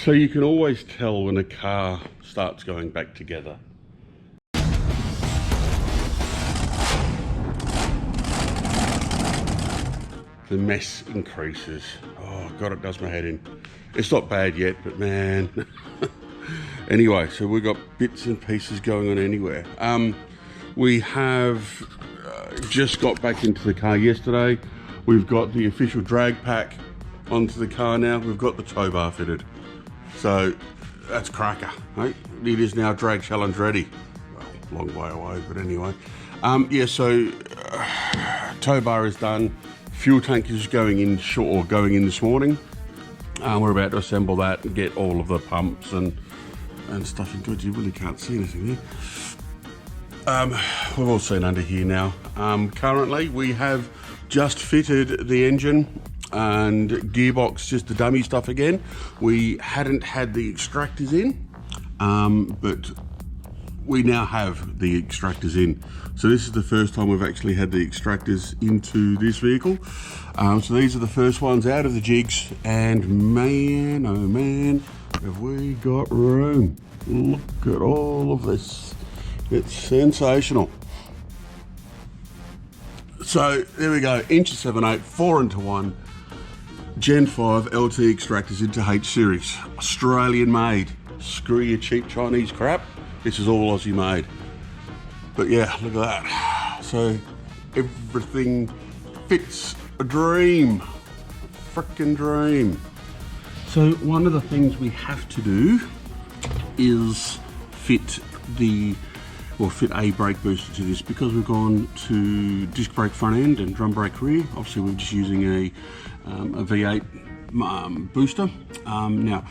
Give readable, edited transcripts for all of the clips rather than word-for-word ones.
So you can always tell when a car starts going back together. The mess increases. Oh God, it does my head in. It's not bad yet, but man. Anyway, so we've got bits and pieces going on anywhere. We have just got back into the car yesterday. We've got the official drag pack onto the car now. We've got the tow bar fitted. So that's cracker, right? It is now drag challenge ready. Well, long way away, but anyway. Yeah, so tow bar is done. Fuel tank is going in this morning. We're about to assemble that and get all of the pumps and stuff in good. You really can't see anything there. We've all seen under here now. Currently we have just fitted the engine and gearbox, just the dummy stuff again. We hadn't had the extractors in, but we now have the extractors in. So this is the first time we've actually had the extractors into this vehicle. So these are the first ones out of the jigs, and man, oh man, have we got room. Look at all of this. It's sensational. So there we go, inch 7/8, 4-into-1, Gen 5 LT extractors into H series, Australian made. Screw your cheap Chinese crap. This is all Aussie made. But yeah, look at that. So everything fits a dream, a freaking dream. So one of the things we have to do is fit a brake booster to this, because we've gone to disc brake front end and drum brake rear. Obviously we're just using a V8 booster. Now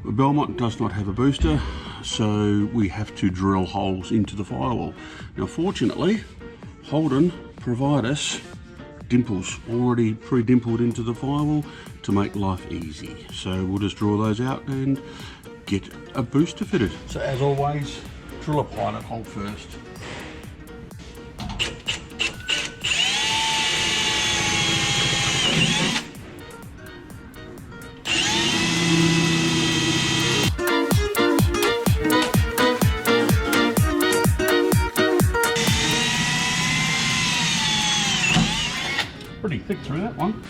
Belmont does not have a booster, so we have to drill holes into the firewall. Now fortunately Holden provide us dimples already pre-dimpled into the firewall to make life easy. So we'll just draw those out and get a booster fitted. So as always, drill a pilot hole first. Pretty thick through that one.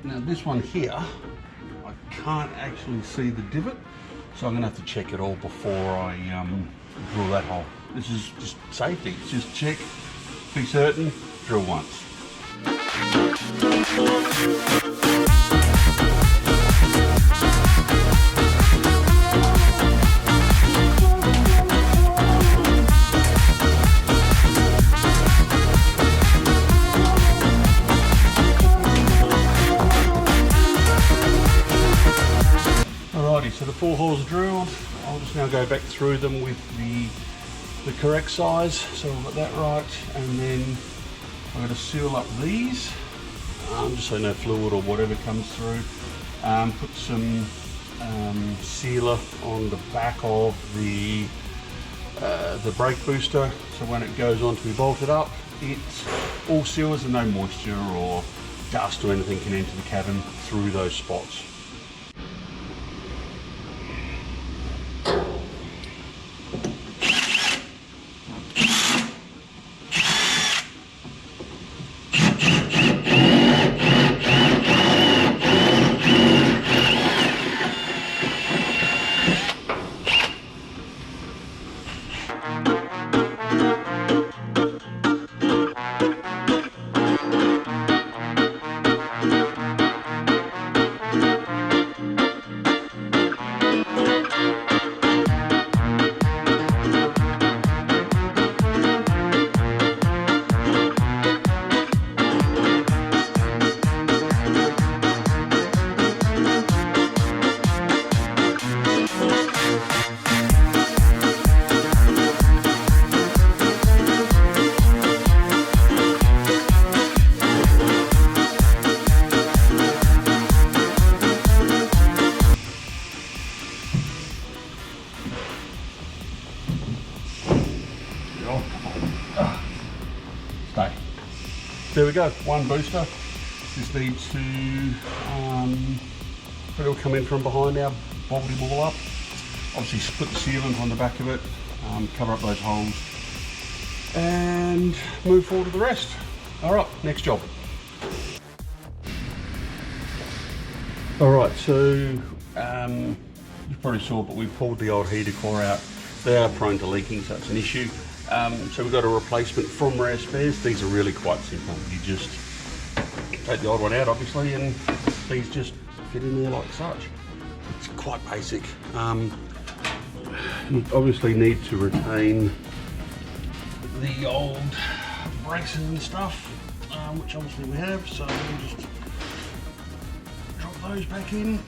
Now this one here, I can't actually see the divot, so I'm gonna have to check it all before I drill that hole. This is just safety. It's just check, be certain, drill once. So the 4 holes are drilled. I'll just now go back through them with the correct size. So I've got that right, and then I'm going to seal up these, just so no fluid or whatever comes through. Put some sealer on the back of the brake booster, so when it goes on to be bolted up, it's all sealers and no moisture or dust or anything can enter the cabin through those spots. There we go, one booster. Just needs to, it'll come in from behind our bolt it all up. Obviously split the sealant on the back of it, cover up those holes, and move forward to the rest. All right, next job. All right, so you probably saw, but we pulled the old heater core out. They are prone to leaking, so it's an issue. So we've got a replacement from Rare Spares. These are really quite simple. You just take the old one out, obviously, and these just fit in there like such. It's quite basic. You obviously need to retain the old braces and stuff, which obviously we have, so we'll just drop those back in.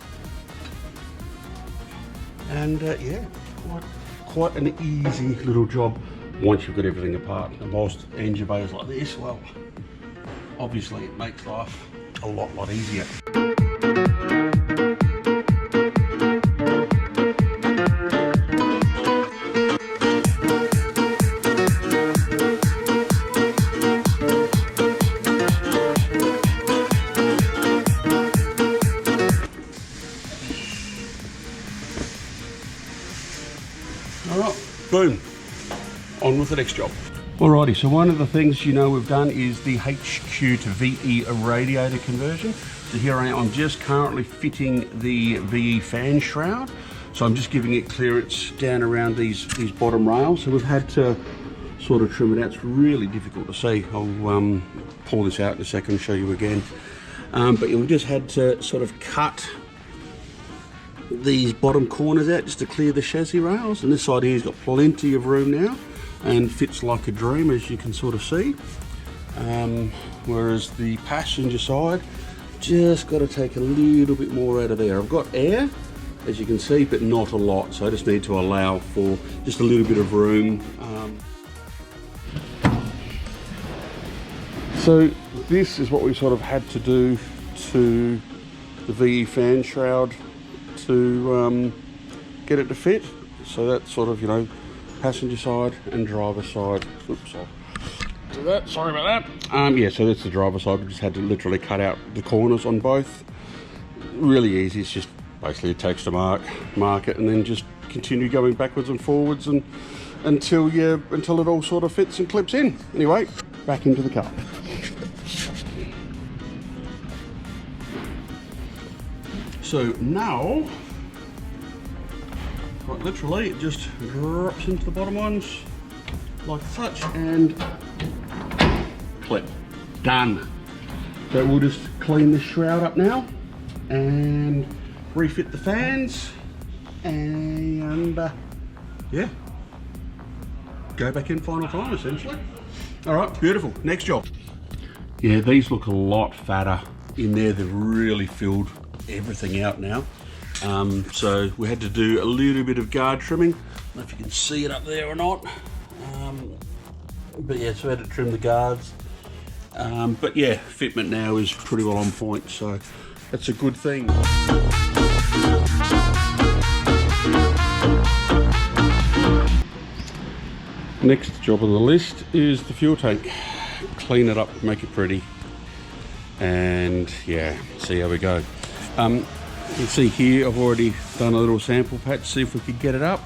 And yeah, quite an easy little job once you've got everything apart. And whilst engine bay is like this, well, obviously it makes life a lot easier. Alright, boom, on with the next job. Alrighty, so one of the things we've done is the HQ to VE radiator conversion. So here I am, I'm just currently fitting the VE fan shroud. So I'm just giving it clearance down around these bottom rails. So we've had to sort of trim it out. It's really difficult to see. I'll pull this out in a second and show you again. But we've just had to sort of cut these bottom corners out just to clear the chassis rails, and this side here's got plenty of room now and fits like a dream, as you can sort of see, whereas the passenger side just got to take a little bit more out of there. I've got air, as you can see, but not a lot, so I just need to allow for just a little bit of room. So this is what we sort of had to do to the VE fan shroud to get it to fit. So that's sort of, passenger side and driver side. Oops, I'll do that, sorry about that. Yeah, so that's the driver side. We just had to literally cut out the corners on both. Really easy, it's just basically it takes to mark it and then just continue going backwards and forwards and until it all sort of fits and clips in. Anyway, back into the car. So now, quite literally, it just drops into the bottom ones like such and clip. Done. So we'll just clean the shroud up now and refit the fans and yeah, go back in final time essentially. All right, beautiful. Next job. Yeah, these look a lot fatter in there. They've really filled everything out now. So we had to do a little bit of guard trimming. I don't know if you can see it up there or not. But yeah, so we had to trim the guards. But yeah, fitment now is pretty well on point, so that's a good thing. Next job on the list is the fuel tank. Clean it up, make it pretty, and yeah, see how we go. You can see here I've already done a little sample patch, see if we could get it up,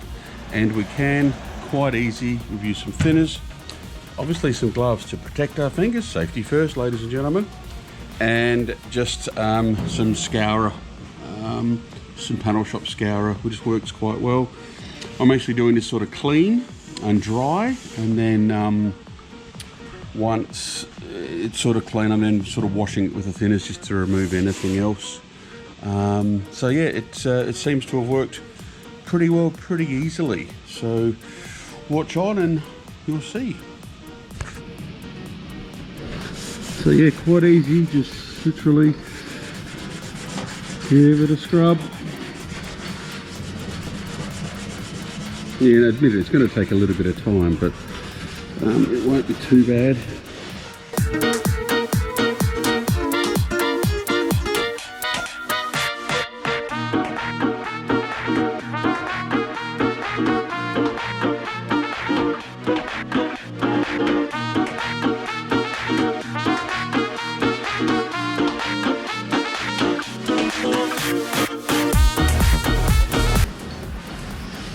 and we can. Quite easy. We've used some thinners, obviously some gloves to protect our fingers, safety first, ladies and gentlemen, and just some scourer, some panel shop scourer, which works quite well. I'm actually doing this sort of clean and dry, and then once it's sort of clean, I'm then sort of washing it with the thinners just to remove anything else. So yeah, it seems to have worked pretty well, pretty easily. So watch on and you'll see. So yeah, quite easy, just literally give it a scrub. Yeah, admit it, it's going to take a little bit of time, but it won't be too bad.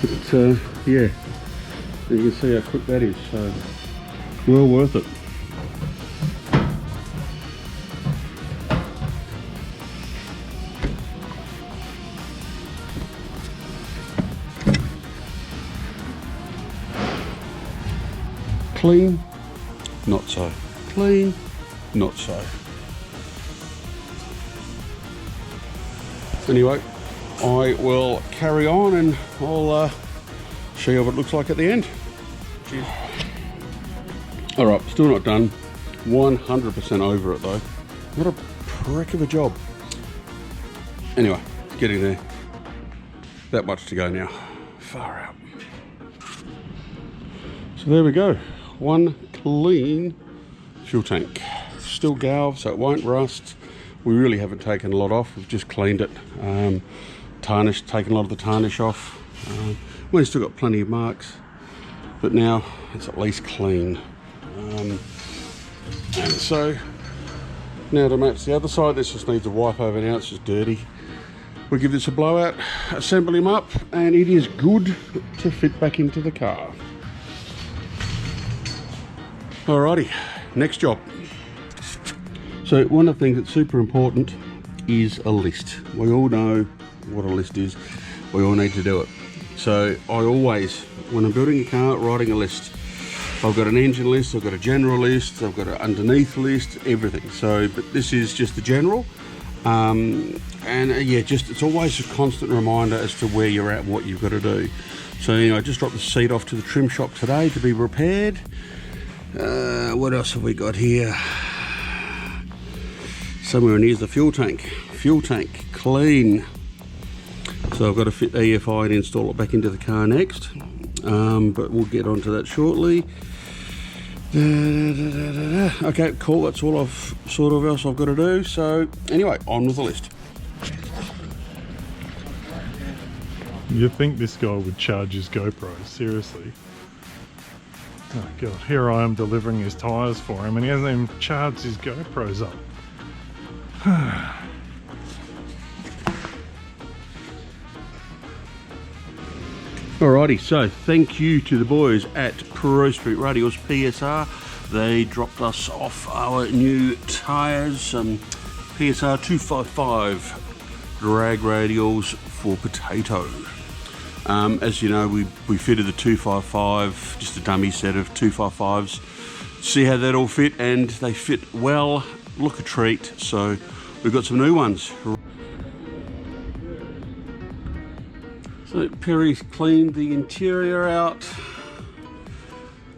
But yeah, you can see how quick that is, so well worth it. Clean, not so. Clean, not so. Anyway, I will carry on and I'll show you what it looks like at the end. Cheers. Alright, still not done. 100% over it though. What a prick of a job. Anyway, it's getting there. That much to go now. Far out. So there we go. One clean fuel tank. Still galv, so it won't rust. We really haven't taken a lot off. We've just cleaned it. Tarnished, taken a lot of the tarnish off. We've still got plenty of marks, but now it's at least clean. And so now to match the other side, this just needs a wipe over now. It's just dirty. We'll give this a blowout, assemble him up, and it is good to fit back into the car. Alrighty, next job. So one of the things that's super important is a list. We all know what a list is. We all need to do it. So I always, when I'm building a car, writing a list. I've got an engine list, I've got a general list, I've got an underneath list, everything. So, but this is just the general. Yeah, just it's always a constant reminder as to where you're at, what you've got to do. So anyway, I just dropped the seat off to the trim shop today to be repaired. What else have we got here? Somewhere in here's the fuel tank. Fuel tank, clean. So I've got to fit the EFI and install it back into the car next. But we'll get onto that shortly. Okay, cool, that's all I've sort of else I've got to do. So anyway, on with the list. You think this guy would charge his GoPro, seriously? Oh god, here I am delivering his tyres for him and he hasn't even charged his GoPros up. Alrighty, so thank you to the boys at Pro Street Radials PSR. They dropped us off our new tyres, PSR 255 drag radials for potato. As you know, we fitted the 255, just a dummy set of 255s. See how that all fit, and they fit well. Look a treat. So we've got some new ones. So Perry's cleaned the interior out,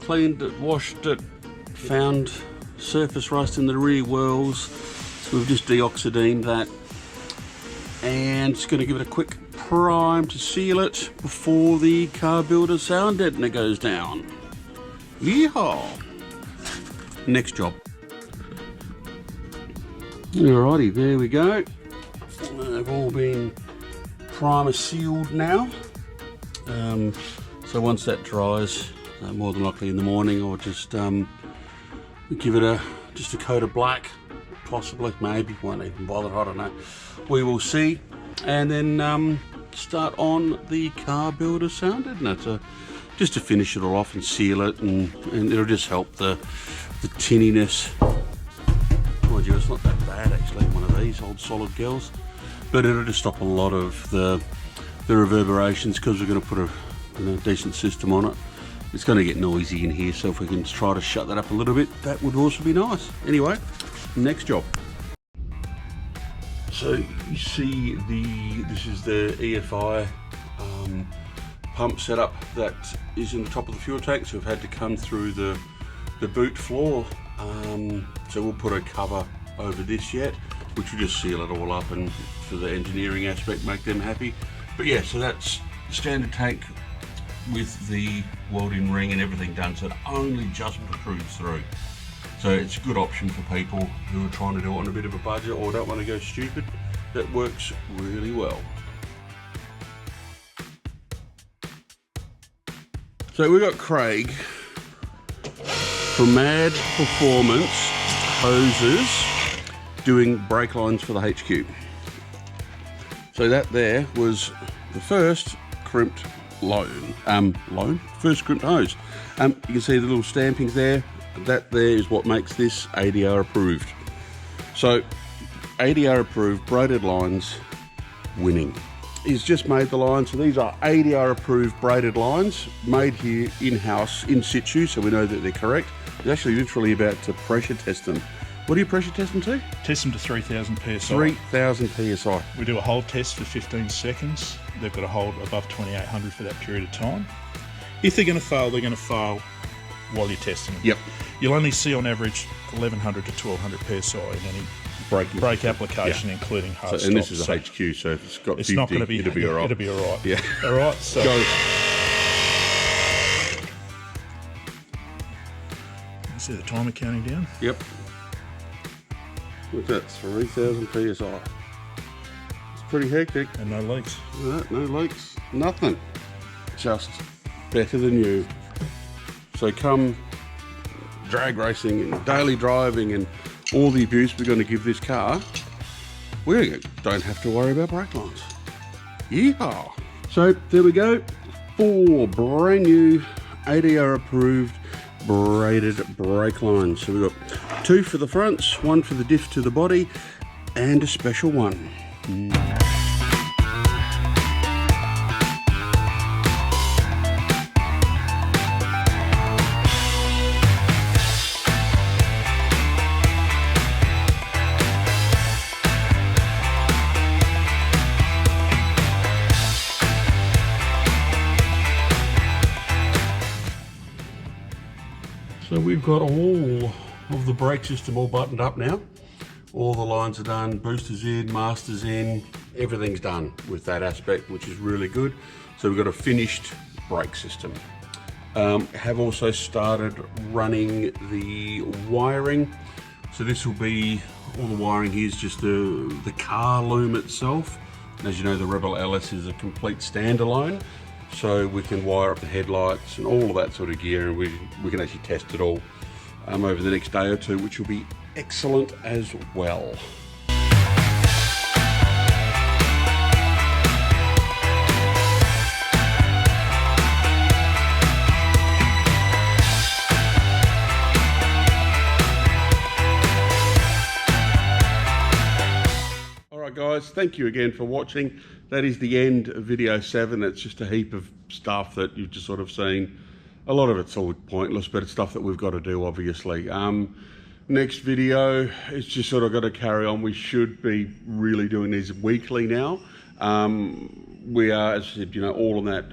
cleaned it, washed it, found surface rust in the rear wheels. So we've just deoxidined that, and just going to give it a quick prime to seal it before the car builder sound deadener goes down. Yeehaw! Next job. Alrighty, there we go. They've all been primer sealed now. So once that dries, more than likely in the morning, I'll just give it just a coat of black, possibly, maybe, won't even bother, I don't know. We will see, and then start on the car builder sound deadener just to finish it all off and seal it, and it'll just help the tinniness. Mind you, it's not that bad actually, one of these old solid gels, but it'll just stop a lot of the reverberations, because we're going to put a decent system on it. It's going to get noisy in here, so if we can try to shut that up a little bit, that would also be nice. Anyway, next job. So you see this is the EFI pump setup that is in the top of the fuel tank, so we've had to come through the boot floor. So we'll put a cover over this yet, which will just seal it all up, and for the engineering aspect, make them happy. But yeah, so that's the standard tank with the welding ring and everything done, so it only just protrudes through. So it's a good option for people who are trying to do it on a bit of a budget or don't want to go stupid. That works really well. So we've got Craig from Mad Performance Hoses doing brake lines for the HQ. So that there was the first crimped first crimped hose. You can see the little stampings there. That there is what makes this ADR approved. So ADR approved braided lines winning. He's just made the lines, so these are ADR approved braided lines made here in-house, in situ, so we know that they're correct. He's actually literally about to pressure test them. What do you pressure test them to? Test them to 3,000 psi. 3,000 psi. We do a hold test for 15 seconds. They've got to hold above 2,800 for that period of time. If they're going to fail, they're going to fail while you're testing them. Yep. You'll only see on average 1,100 to 1,200 psi in any brake application, including hard stops. And this is a HQ, so if it's got 50, not going to be, it'll be all right. It'll be all right. Yeah. All right, so... Go. You see the timer counting down? Yep. What's that? 3,000 psi. It's pretty hectic. And no leaks. No leaks. Nothing. Just better than you. So come drag racing and daily driving and all the abuse we're going to give this car, we don't have to worry about brake lines. Yeehaw! So there we go. 4 brand new ADR approved braided brake lines. So we've got 2 for the fronts, 1 for the diff to the body, and a special one. So we've got all of the brake system all buttoned up now. All the lines are done, boosters in, masters in, everything's done with that aspect, which is really good. So we've got a finished brake system. Have also started running the wiring. So this will be, all the wiring here is just the car loom itself. And as you know, the Rebel LS is a complete standalone. So we can wire up the headlights and all of that sort of gear, and we can actually test it all over the next day or two, which will be excellent as well. Guys, thank you again for watching. That is the end of video 7. It's just a heap of stuff that you've just sort of seen. A lot of it's all pointless, but it's stuff that we've got to do, obviously. Next video, it's just sort of got to carry on. We should be really doing these weekly now. We are, as I said, you know, all on that,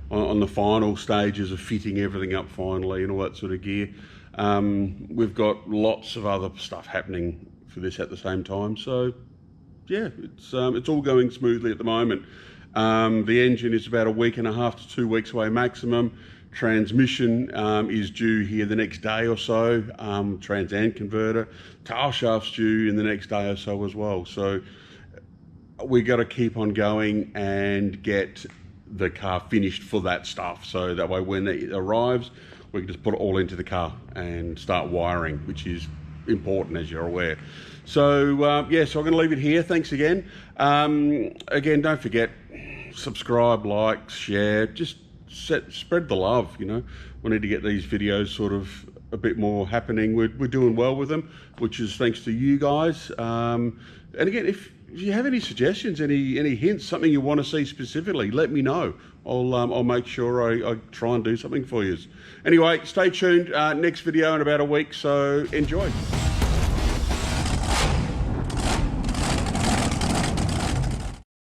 on the final stages of fitting everything up finally and all that sort of gear. We've got lots of other stuff happening for this at the same time, so yeah, it's all going smoothly at the moment. The engine is about 1.5 to 2 weeks away maximum. Transmission is due here the next day or so. Trans and converter. Tail shaft's due in the next day or so as well. So we got to keep on going and get the car finished for that stuff. So that way when it arrives, we can just put it all into the car and start wiring, which is important, as you're aware. So yeah, so I'm going to leave it here. Thanks again. Again, don't forget, subscribe, like, share, just spread the love. You know, we need to get these videos sort of a bit more happening. We're doing well with them, which is thanks to you guys. And again, if you have any suggestions, any hints, something you want to see specifically, let me know. I'll make sure I try and do something for you. Anyway, stay tuned. Next video in about a week, so enjoy.